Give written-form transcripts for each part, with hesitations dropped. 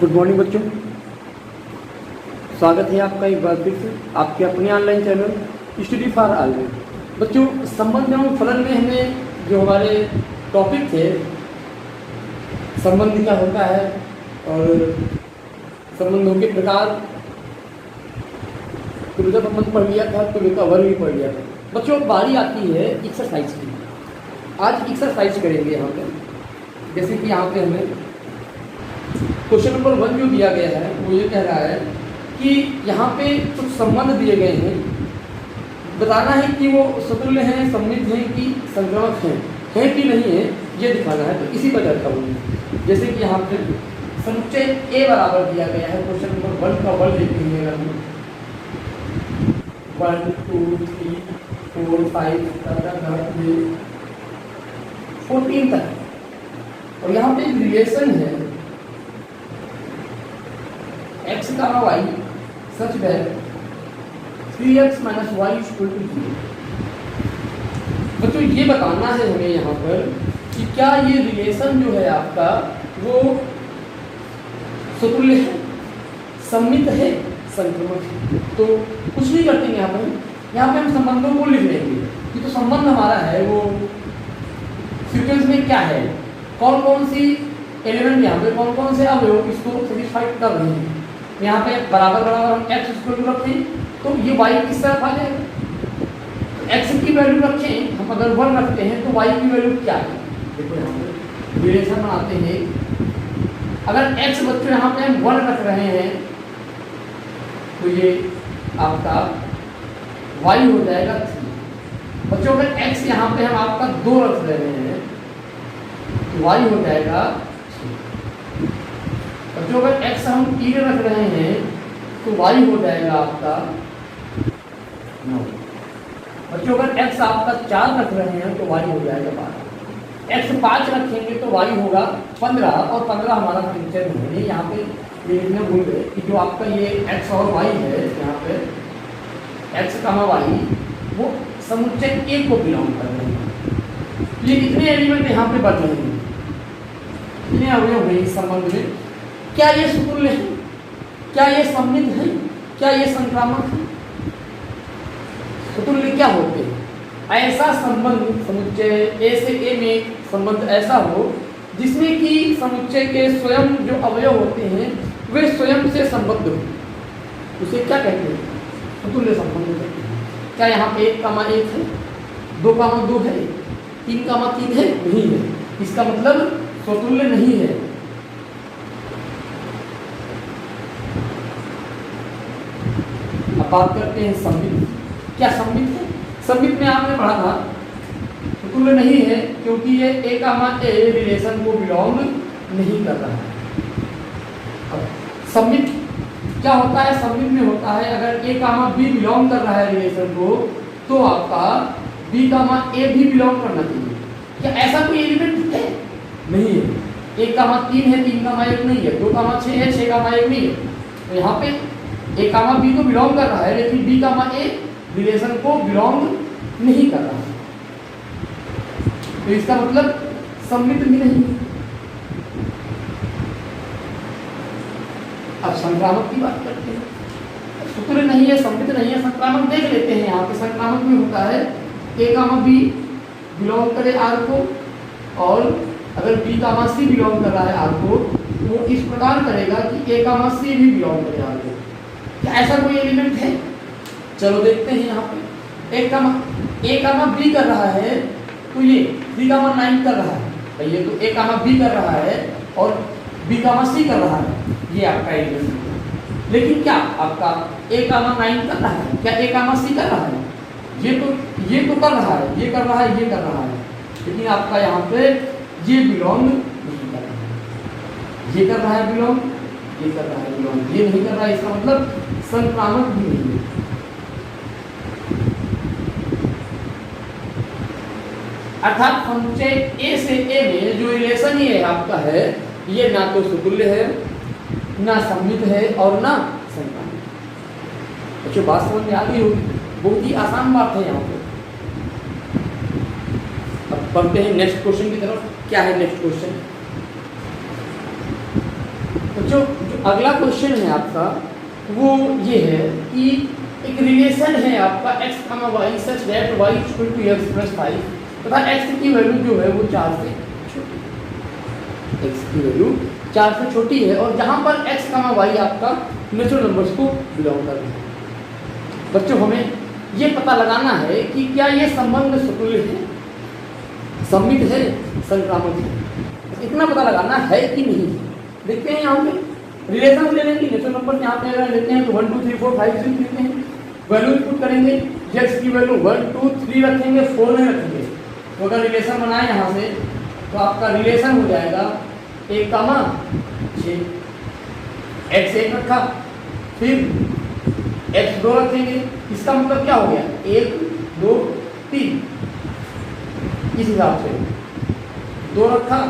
Good morning बच्चों, स्वागत है आपका एक बार फिर से आपके अपने online channel study for all में। बच्चों, संबंध एवं फलन में हमें जो हमारे टॉपिक थे, संबंध क्या होता है और संबंधों के प्रकार, तुलना संबंध पढ़ लिया था, तुलना का वर्ग भी पढ़ लिया था। बच्चों, बारी आती है एक्सरसाइज की। आज एक्सरसाइज करेंगे यहाँ पे। जैसे कि यहाँ पे हमें क्वेश्चन नंबर 1 जो दिया गया है वो ये कह रहा है कि यहाँ पे कुछ संबंध दिए गए हैं, बताना है कि वो समतुल्य हैं, सममित हैं कि संक्रामक हैं कि नहीं है, ये दिखाना है। तो इसी पर चर्चा होगी। जैसे कि यहाँ पे समुच्चय ए बराबर दिया गया है। क्वेश्चन नंबर 1 का वर्ग लिखेंगे अगर हम 1 2 3 4 5 14 तक, और यहाँ पे एक रिलेशन है x का y such that 3x minus y equal to 0। बच्चों, ये बताना है हमें यहाँ पर कि क्या ये रिलेशन जो है आपका वो समतुल्य है, सममित है, संक्रमक है। तो कुछ नहीं करते यहाँ पे हम संबंधों को लिख लेंगे कि तो संबंध हमारा है वो सीक्वेंस में क्या है, कौन कौन सी एलिमेंट यहाँ पे कौन कौन से अवयव इसको सेटिस्फाइड कर रहे हैं। यहाँ पे बराबर बराबर हम x स्क्वायर रखें तो ये y किस तरफ आ जाएगा। x की वैल्यू रखें, हम अगर 1 रखते हैं तो y की वैल्यू क्या है। देखो यहाँ पे रिलेशन बनाते हैं। अगर x बच्चों यहाँ पे हम 1 रख रहे हैं तो ये आपका y हो जाएगा 3। बच्चों, अगर x यहाँ पे हम आपका 2 रख रहे हैं तो y हो जाएगा। जो अगर x हम 3 रख रहे हैं तो y हो जाएगा आपका 9। बच्चों, अगर x आपका 4 रख रहे हैं तो y हो जाएगा 12। x 5 रखेंगे तो y होगा 15, और 15 हमारा पिक्चर में है। यहाँ पे ये लिखना भूल गए कि जो आपका ये x और y है, यहाँ पे x y वो समुच्चय A को बिलोंग कर रहे हैं। ये कितने एलिमेंट यहाँ पे बच रहे हैं, कितने अवयव हैं इस संबंध में। क्या ये समतुल्य है, क्या ये सममित है, क्या ये संक्रामक है। समतुल्य क्या होते हैं? ऐसा संबंध समुच्चय ए से ए में संबंध ऐसा हो जिसमें कि समुच्चय के स्वयं जो अवयव होते हैं वे स्वयं से संबद्ध हो, उसे क्या कहते हैं? समतुल्य संबंध कहते हैं। क्या यहाँ पे 1, 1 है, 2, 2 है, 3, 3 है? नहीं है। इसका मतलब समतुल्य नहीं है। अब बात करते हैं सममित। क्या सममित है? सममित में आपने पढ़ा था समतुल्य नहीं है क्योंकि ये ए रिलेशन को बिलोंग नहीं कर रहा है। अब सममित क्या होता है? सममित में होता है अगर ए बी बिलोंग कर रहा है रिलेशन को तो आपका बी ए भी बिलोंग करना चाहिए। क्या ऐसा कोई एलिमेंट है? नहीं है। 1, 3 है, 3, 1 नहीं है, 2, 6 है, 6, 1 नहीं है। तो यहाँ पे ए बी तो बिलोंग कर रहा है लेकिन बी ए रिलेशन को बिलोंग नहीं कर रहा है, तो इसका मतलब सममित भी नहीं। अब संक्रामक की बात करते हैं। समतुल्य नहीं है, सममित नहीं है, संक्रामक देख लेते हैं। यहाँ पे संक्रामक में होता है ए बी बिलोंग करे आर को, और अगर बी सी बिलोंग कर रहा है आर को तो वो इस प्रकार करेगा कि ए सी भी बिलोंग करे आर को। क्या ऐसा कोई एलिमेंट है? चलो देखते हैं। यहाँ पे ए बी कर रहा है तो ये 3, 9 कर रहा है। तो ये तो ए बी कर रहा है और बी सी कर रहा है, ये आपका एलिमेंट है। लेकिन क्या आपका ए 9 कर रहा है? क्या ए सी कर रहा है? ये तो कर रहा है, ये कर रहा है, ये कर रहा है, लेकिन आपका यहाँ पे ये बिलोंग नहीं कर रहा है। ये कर रहा है बिलोंग, ये कर रहा है बिलोंग, ये नहीं कर रहा है। इसका मतलब संक्रामक भी नहीं है। अर्थात समुच्चय ए से ए में जो रिलेशन ये आपका है ये ना तो समतुल्य है, ना सममित है और ना संक्रामक। अच्छा, बात समझ में आ गई होगी। बहुत ही आसान बात है यहाँ पे। अब बढ़ते हैं नेक्स्ट क्वेश्चन की तरफ। क्या है नेक्स्ट क्वेश्चन? तो जो अगला क्वेश्चन है आपका वो ये है कि एक रिलेशन है आपका x, y such that y equal to x plus 5 तथा x की वैल्यू जो है वो 4 से छोटी है। x की वैल्यू 4 से छोटी है और जहाँ पर x, y आपका नेचुरल नंबर्स को बिलोंग कर रहे हैं। बच्चों हमें ये पता लगाना है कि क्या ये संबंध सतुल्य है, सममित है, संक्रामक है। इतना पता लगाना है कि नहीं। देखते हैं यहाँ पे रिलेशन लेने की नेचुरल नंबर यहाँ पे अगर लेते हैं तो 1 2 3 4 5 6 लेते हैं, वैल्यू इनपुट करेंगे, x की वैल्यू 1 2 3 रखेंगे, 4 नहीं रखेंगे। तो अगर रिलेशन बनाए यहाँ से तो आपका रिलेशन हो जाएगा 1, 6, x 1 रखा, फिर x 2 रखेंगे। इसका मतलब क्या हो गया 1 2 3, इस हिसाब से 2 रखा,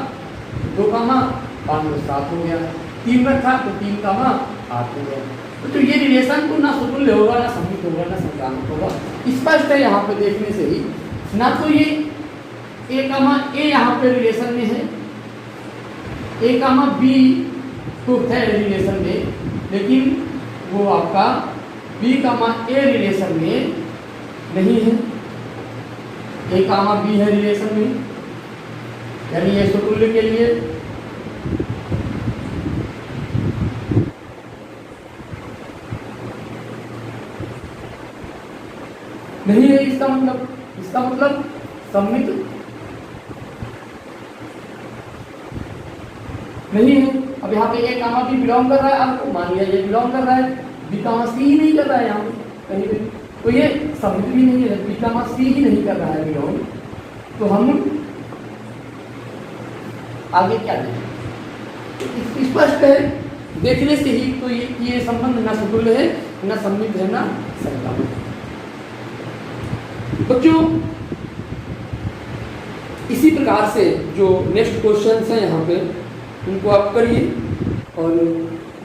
2 5 7 हो गया, 3 रखा तो 3 8 हो गया। तो ये रिलेशन तो ना सतुल्य होगा, ना सममित होगा, ना संक्रामक होगा। स्पष्ट है यहाँ पे देखने से ही, ना तो ये a यहाँ पे रिलेशन में है, a b तो है रिलेशन में, लेकिन वो आपका b a रिलेशन में नहीं है। a b है रिलेशन में, यानी ये सतुल्य के लिए नहीं है। इसका मतलब सममित नहीं है। अब यहाँ पे a b बिलोंग कर रहा है, आपको मान लिया ये बिलोंग कर रहा है, b c ही नहीं कर रहा है यहाँ पे कहीं पे, तो ये सममित भी नहीं है, b c ही नहीं कर रहा है बिलोंग। तो हम आगे क्या देखें, स्पष्ट है देखने से ही। तो ये संबंध ना सतुल्य है, ना सममित है, ना संक्रामक है। बच्चों इसी प्रकार से जो नेक्स्ट क्वेश्चंस हैं यहाँ पे उनको आप करिए। और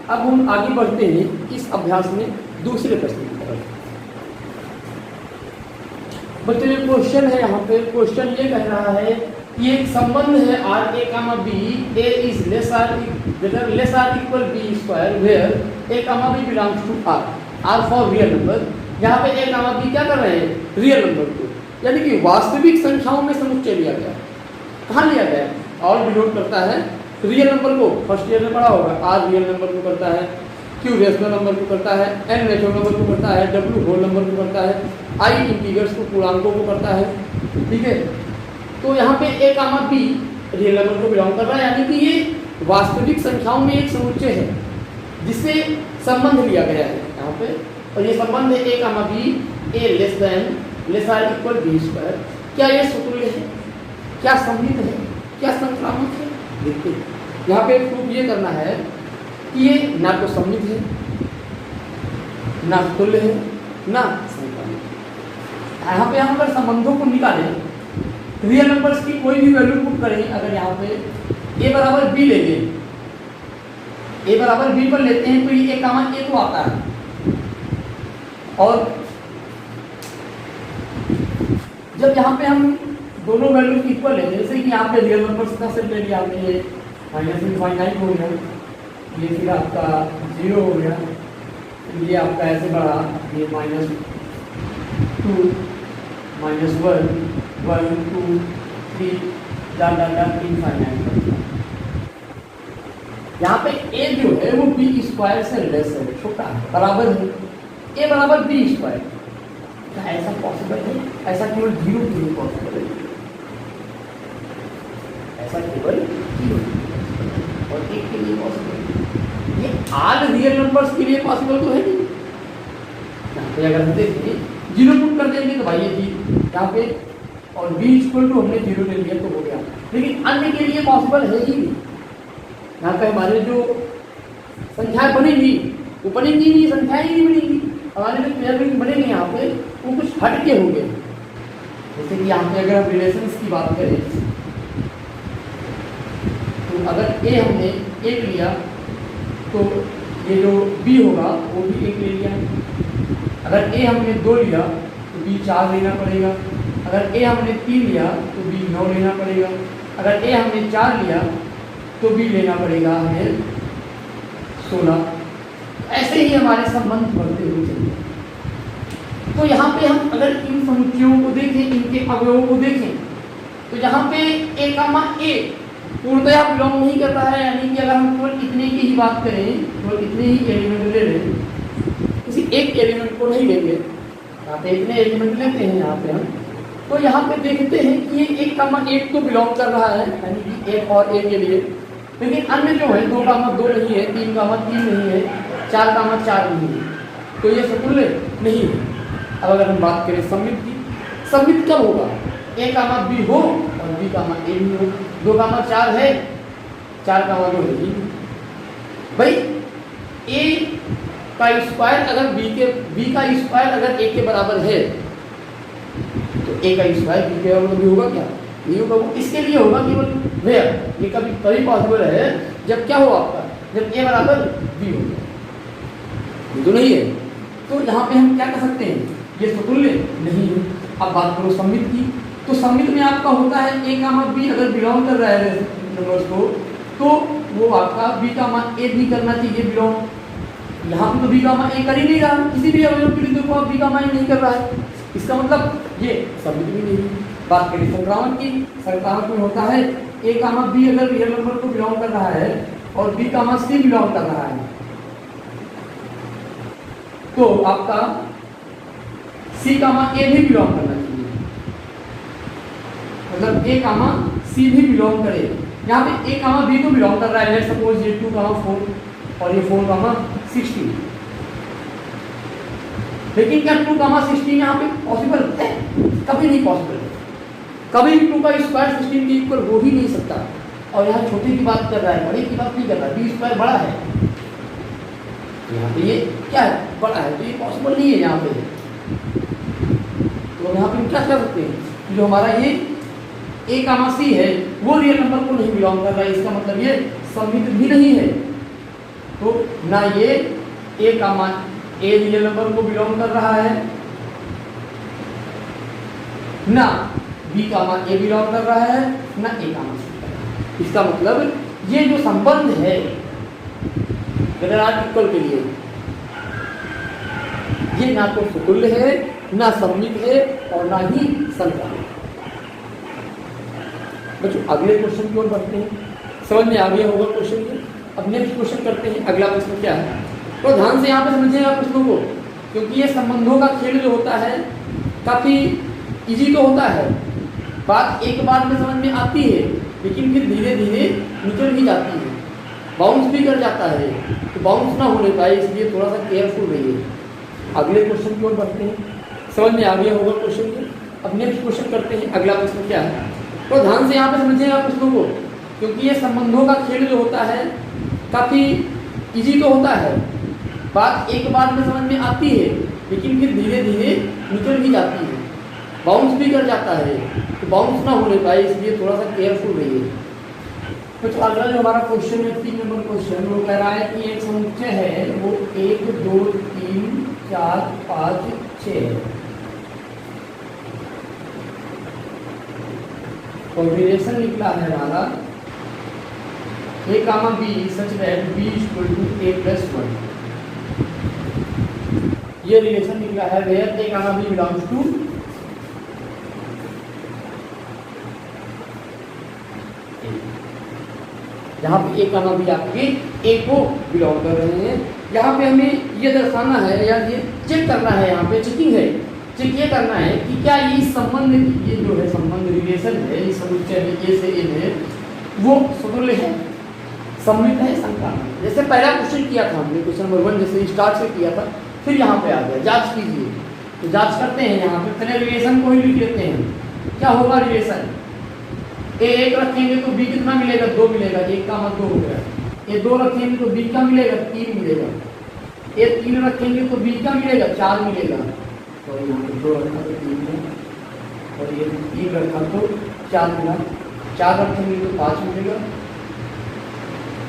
अब हम आगे बढ़ते हैं इस अभ्यास में दूसरे प्रश्न की तरफ। बच्चों ये क्वेश्चन है यहाँ पे, क्वेश्चन ये कह रहा है कि एक संबंध है r a b, a is less or equal b square where a b belongs to r for real number। यहाँ पे a b क्या कर रहे हैं, रियल नंबर को, यानी कि वास्तविक संख्याओं में समुच्चय लिया गया। कहाँ लिया गया, और डिनोट करता है रियल नंबर को। फर्स्ट ईयर में पढ़ा होगा, r रियल नंबर को करता है, q रेशनल नंबर को करता है, n नेचुरल नंबर को करता है, w होल नंबर को करता है, i इंटीजर्स को पूर्णांकों को करता है। ठीक है, तो यहाँ पे a b रियल नंबर को बिलोंग कर रहा है, यानी कि ये वास्तविक संख्याओं में एक समुच्चय है जिससे संबंध लिया गया है यहाँ पे। और ये संबंध है a b, a less or equal b square. क्या ये सतुल्य है, क्या सममित है, क्या संक्रामक है? देखिए यहाँ पे प्रूफ ये करना है कि ये ना तो सममित है, ना सतुल्य है, ना संक्रामक है। यहाँ पे हम अगर संबंधों को निकालें, रियल नंबर्स की कोई भी वैल्यू पुट करें, अगर यहाँ पे a बराबर b ले लें, a बराबर b पर लेते हैं तो ये a तो आता है। और जब यहाँ पे हम दोनों वैल्यू इक्वल है, जैसे कि यहाँ पे रियल नंबर्स का सेट ले लिया आपने, ये माइनस इनफाइनाइट हो गया, ये फिर आपका 0 हो गया, ये आपका ऐसे बढ़ा, ये -2 -1 1 2 3 डाल इनफाइनाइट। यहाँ पे a जो है वो b स्क्वायर से लेस है, छोटा है, बराबर है a बराबर b स्क्वायर। क्या ऐसा पॉसिबल है? ऐसा केवल 0 के लिए पॉसिबल है, ऐसा केवल 0 और 1 के लिए पॉसिबल है। ये आल रियल नंबर्स के लिए पॉसिबल तो है नहीं। यहाँ पे अगर हम देखें 0 पुट कर देंगे तो भाई ये जी यहाँ पे, और b इक्वल टू हमने 0 ले लिया तो हो गया, लेकिन अन्य के लिए पॉसिबल है ही नहीं। यहाँ पे हमारे जो संख्याएं बनेंगी वो बनेंगी नहीं, संख्याएं ही नहीं बनेंगी, हमारे जो पेयर बनेंगे यहाँ पे वो कुछ हट के होंगे। जैसे कि यहाँ पे अगर हम रिलेशंस की बात करें तो अगर a हमने 1 लिया तो ये जो b होगा वो भी 1 ले लिया। अगर a हमने 2 लिया तो b 4 लेना पड़ेगा। अगर a हमने 3 लिया तो b 9 लेना पड़ेगा। अगर a हमने 4 लिया तो b लेना पड़ेगा हमें 16। ऐसे ही हमारे संबंध बढ़ते हुए चलते हैं। तो यहाँ पे हम अगर इन समुच्चयों को देखें, इनके अवयवों को देखें, तो यहाँ पे ए कामा ए पूर्णतया बिलोंग नहीं कर रहा है, यानी कि अगर हम केवल इतने की ही बात करें, केवल इतने ही एलिमेंट ले लें, किसी एक एलिमेंट को नहीं लेंगे, यहाँ पे इतने एलिमेंट लेते हैं यहाँ पे हम, तो यहाँ पे देखते हैं कि ये 1 कामा 1 तो बिलोंग कर रहा है, यानी कि 1 और 1 के लिए, लेकिन अन्य जो है 2 कामा 2 नहीं है, 3 कामा 3 नहीं है, 4 कामा 4 नहीं है, तो ये समतुल्य नहीं है। अब अगर हम बात करें सममित की, सममित कब होगा? ए कामा बी हो और बी कामा ए भी हो। 2 कामा 4 है, 4 कामा 2 नहीं। भाई ए का स्क्वायर अगर बी का स्क्वायर अगर ए के बराबर है, तो ए का स्क्वायर बी के बराबर भी होगा क्या? नहीं होगा। वो इसके लिए होगा केवल वेयर, ये कभी तभी पॉसिबल है जब क्या हो आपका, जब ए बराबर बी हो, ये तो नहीं है। तो यहाँ पे हम क्या कर सकते हैं, ये समतुल्य नहीं है। अब बात करो सममित की, तो सममित में आपका होता है ए कामा बी अगर बिलोंग कर रहा है नंबर्स को, तो वो आपका बी कामा ए भी करना चाहिए बिलोंग। यहाँ पे तो बी कामा ए कर ही नहीं रहा, किसी भी अवयव के लिए देखो आप बी कामा ए नहीं कर रहा है, इसका मतलब ये सममित भी नहीं है। बात करें संक्रामक की, संक्रामक में होता है ए कामा बी अगर रियल नंबर को बिलोंग कर रहा है और बी कामा सी बिलोंग कर रहा है, तो आपका सी कामा ए भी बिलोंग करना चाहिए, मतलब ए कामा सी भी बिलोंग करे। यहाँ पे ए कामा बी तो बिलोंग कर रहा है, लेट्स सपोज ये 2 कामा 4 और ये 4 कामा 16, लेकिन क्या 2 कामा 16 यहाँ पे पॉसिबल है? कभी नहीं पॉसिबल है, कभी 2 का स्क्वायर 16 के इक्वल हो ही नहीं सकता। और यहाँ छोटे की बात कर रहा है, बड़े की बात नहीं कर रहा है, बी स्क्वायर बड़ा है, यहाँ पे ये क्या है, बड़ा है, तो ये पॉसिबल नहीं है यहाँ पे। तो यहाँ पे हम क्या कर सकते हैं, जो हमारा ये ए कामा सी है वो रियल नंबर को नहीं बिलोंग कर रहा है, इसका मतलब ये सममित भी नहीं है। तो ना ये ए कामा ए रियल नंबर को बिलोंग कर रहा है, ना बी कामा ए बिलोंग कर रहा है, ना ए कामा सी। इसका मतलब ये जो संबंध है गणराज्य इक्वल के लिए, ये ना तो समतुल्य है, ना सममित है और ना ही संक्रामक। बच्चों अगले क्वेश्चन की ओर बढ़ते हैं, समझ में आ गया होगा क्वेश्चन के। अब नेक्स्ट क्वेश्चन करते हैं, अगला प्रश्न क्या है, तो ध्यान से यहाँ पे समझिएगा प्रश्नों को, क्योंकि ये संबंधों का खेल जो होता है काफ़ी इजी तो होता है, बात एक बार में समझ में आती है, लेकिन फिर धीरे धीरे निकल भी जाती है, बाउंस भी कर जाता है, तो बाउंस ना होने पाए इसलिए थोड़ा सा केयरफुल रहिए। अगले क्वेश्चन की ओर बढ़ते हैं, समझ में आ गया होगा क्वेश्चन के। अब नेक्स्ट क्वेश्चन करते हैं, अगला प्रश्न क्या है, तो ध्यान से यहाँ पे समझिएगा प्रश्नों को, क्योंकि ये संबंधों का खेल जो होता है काफ़ी इजी तो होता है, बात एक बार में समझ में आती है, लेकिन फिर धीरे धीरे निकल भी जाती है, बाउंस भी कर जाता है, तो बाउंस ना होने पाए इसलिए थोड़ा सा केयरफुल रहिए। तो अगला जो हमारा क्वेश्चन है 3 नंबर क्वेश्चन, वो कह रहा है कि एक समुच्चय है वो 1 2 3 4 5 6 है, और रिलेशन निकला है हमारा A comma B such that B equal to A plus 1। ये रिलेशन निकला है where A comma B belongs to यहाँ पे ए कामा बी आपके ए को बिलोंग कर रहे हैं। यहाँ पे हमें ये दर्शाना है या ये चेक करना है, यहाँ पे चेकिंग है, चेक ये करना है कि क्या ये संबंध, ये जो है संबंध रिलेशन है इस समुच्चय में ए से ए में, वो समतुल्य है, सममित है, संक्रामक। जैसे पहला क्वेश्चन किया था हमने, क्वेश्चन नंबर 1 जैसे स्टार्ट से किया था, फिर यहाँ पे आ गया, जांच कीजिए। तो जांच करते हैं, यहाँ पे पहले रिलेशन को ही लिख लेते हैं। क्या होगा रिलेशन, ए 1 रखेंगे तो बी कितना मिलेगा, 2 मिलेगा, 1 का मतलब 2 हो गया। ए 2 रखेंगे तो बी का मिलेगा, 3 मिलेगा। ए 3 रखेंगे तो बी का मिलेगा, 4 मिलेगा। तो यहाँ पे 2 रखा तो 3 मिलेगा, और ये 3 रखा तो 4 मिला। 4 रखेंगे तो 5 मिलेगा,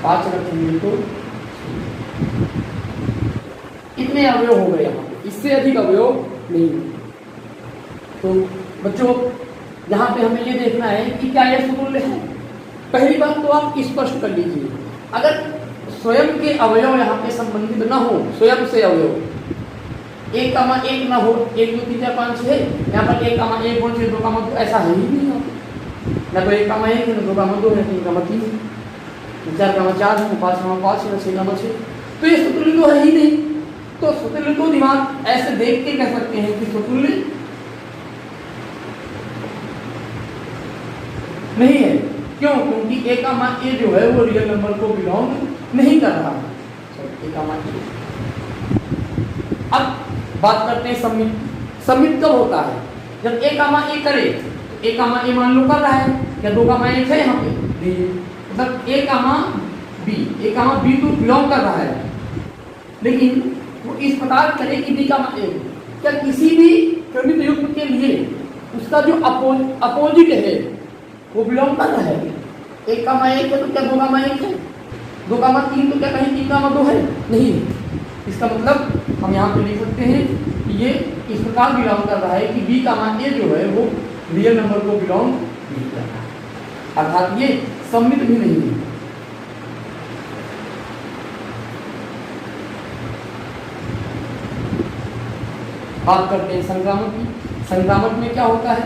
5 रखेंगे तो इतने अवयव हो गए यहाँ पे, इससे अधिक अवयव नहीं। तो बच्चों यहाँ पे हमें ये देखना है कि क्या यह समतुल्य है। पहली बात तो आप स्पष्ट कर लीजिए, अगर स्वयं के अवयव यहाँ पे संबंधित न हो, स्वयं से अवयव 1,1 ना हो, 1 2 3 4 5 6 यहाँ पर 1,1 1 2 2 ऐसा है ही नहीं ना, तो 1,1 है, ना 2,2 है, 3,3 है, 4,4 है, 5,5 है, 6,6, तो ये स्वतुल्य तो है ही नहीं। तो स्वतुल्य को दिमाग ऐसे देख के कह सकते हैं कि स्वतुल्य नहीं है। क्यों? क्योंकि a जो है वो रियल नंबर को बिलोंग नहीं कर रहा है। अब बात करते हैं सम्मित। सम्मित कब होता है? जब a करे, तो a मान लो कर रहा है, या 2,1 है यहाँ पे, मतलब a b तो बिलोंग कर रहा है, लेकिन वो इस प्रकार करे कि b क्या किसी भी क्रमित युग्म के लिए उसका जो अपोजिट है वो बिलोंग कर रहा है। 1,1 है तो क्या 2,1 है, 2,3 तो क्या कहीं 3,2 है? नहीं। इसका मतलब हम यहाँ पे लिख सकते हैं कि ये इस प्रकार बिलोंग कर रहा है कि b जो है वो रियल नंबर को बिलोंग नहीं कर रहा है, अर्थात ये सम्मित भी नहीं है। बात करते हैं संक्रामक की। संक्रामक में क्या होता है?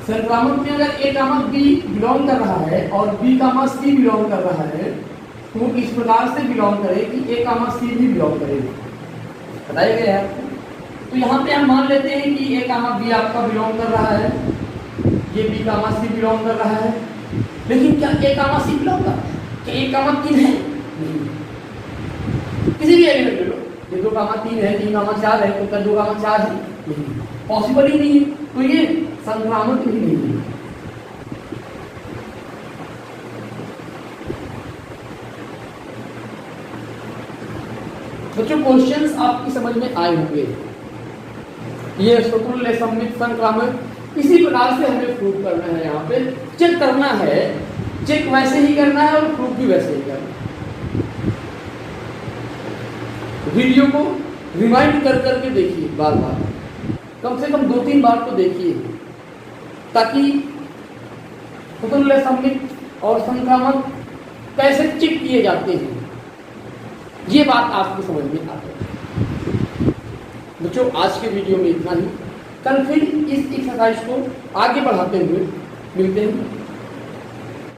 संक्रामक में अगर a b बिलोंग कर रहा है और b c बिलोंग कर रहा है, तो इस प्रकार से बिलोंग करे कि a c भी बिलोंग करेगा, बताया गया है आपको। तो यहाँ पे हम मान लेते हैं कि a b आपका बिलोंग कर रहा है, ये b c बिलोंग कर रहा है, लेकिन क्या a c बिलोंग करता है? क्या a किन है? नहीं। किसी भी एलिमेंट ले लो, ये 2,3 है, 3,4 है, तो क्या 2,4 है? नहीं, पॉसिबल ही नहीं है, तो ये संक्रामक ही नहीं है। बच्चों क्वेश्चंस आपकी समझ में आए होंगे। ये स्वतुल्य सम्मित संक्रामक इसी प्रकार से हमें प्रूव करना है, यहाँ पे चेक करना है, चेक वैसे ही करना है और प्रूफ भी वैसे ही करना है। वीडियो को रिमाइंड कर करके देखिए, बार बार, कम से कम 2-3 बार तो देखिए, ताकि स्वतुल्य सम्मित और संक्रामक कैसे चेक किए जाते हैं ये बात आपको समझ में आ जाए। बच्चों आज के वीडियो में इतना ही। कल फिर इस एक्सरसाइज को आगे बढ़ाते हुए मिलते हैं।